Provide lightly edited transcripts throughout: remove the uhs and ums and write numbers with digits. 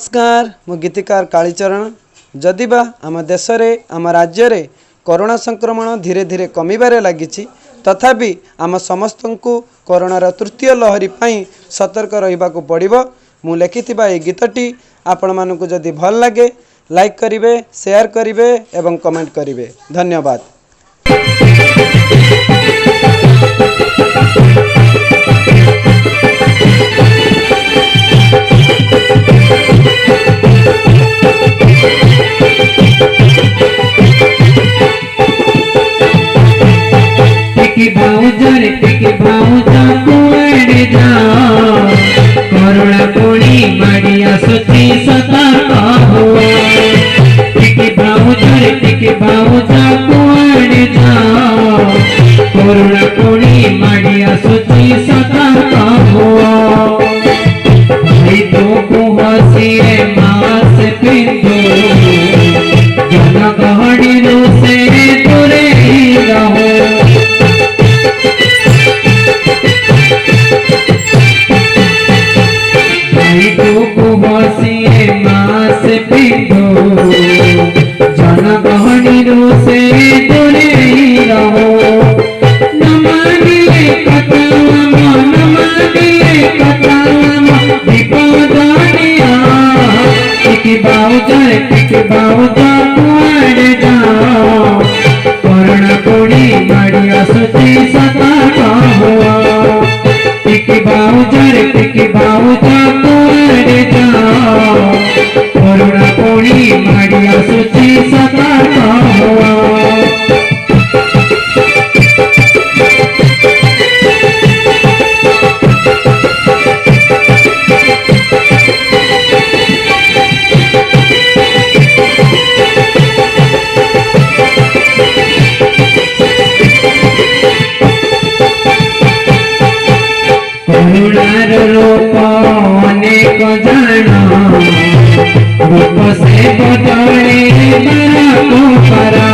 नमस्कार मु गीतिकार कालीचरण। जदिबा आम देश में आम राज्य में कोरोना संक्रमण धीरे धीरे कमिबारे लगी तथापि आम समस्त को कोरोनार तृतीय लहरी पाई सतर्क रहिबाकु पड़िबो। मु लिखिथिबा ए गीतटी आपण मानकु जदि भल लागे लाइक करिवे, शेयर करिवे एवं कमेंट करिवे। धन्यवाद। करुणा कोणी माड़िया सुची सतर्क हुआ टिकी बाउजा कुआड़े जाओ करुणा कोणी माड़िया सुची सतर्क हुआ तो हसीए मास पिंदो जन गहड़ी से दूरे रहो बसिए मास पिंडो जन गहनी से दूरे रहो। नमानिए कताम विपदानिया टिकी बाउजा कुआड़े जाओ करुणा कोणी माड़िया सुची सतर्क हुआ टिकी बाउजा कुआड़े जाओ करुणा कोणी माड़िया सुची सतर्क हुआ। करुणार रूप अनेक जाना रूप से बदले बराको परा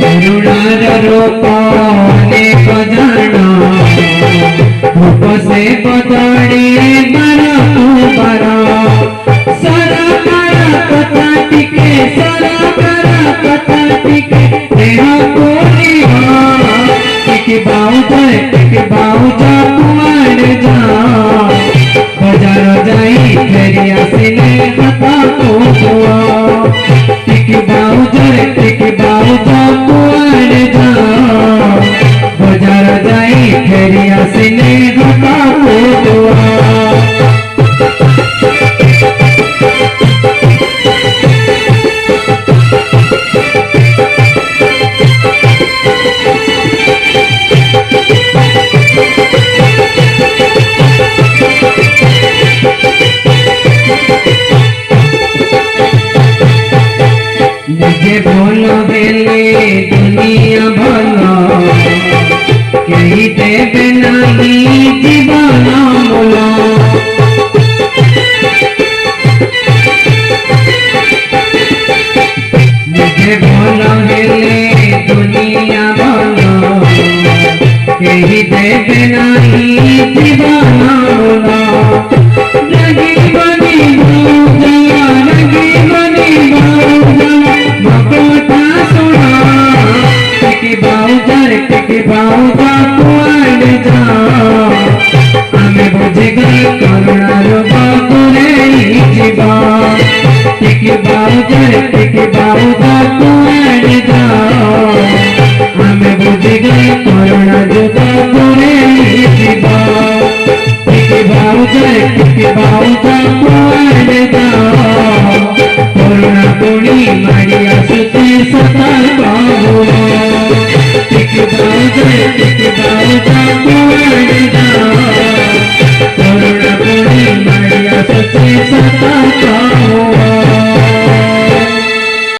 करुणार रूप अनेक जाना रूप से बदले बराको परा सरकार कथा टिके बाउजा कुआड़े जाओ बाजार जाई फेरी आसिले हाथा को हुआ टिकी बाउजा कुआड़े जाओ बाजार जाई फेरी आसिले हाथा को हुआ। निजे भोल बेले दुनिया भल कही देवे नहीं जीवन मूल निजे भोल बेले दुनिया भल कही देवे नहीं जीवन मूल लगी बनी टिकी बाउजा कुआड़े जाओ आमे बुझे गई करुणार बाबुरे जीवा टिकी बाउजा कुआड़े जाओ आमे बुझे गई करुणार बाबुरे जीवा टिकी बाउजा कुआड़े जाओ करुणा कोणी माड़िया सुची सतर्क हुआ टिकी बाउजा कुआड़े जाओ करुणा कोणी माड़िया सुची सतर्क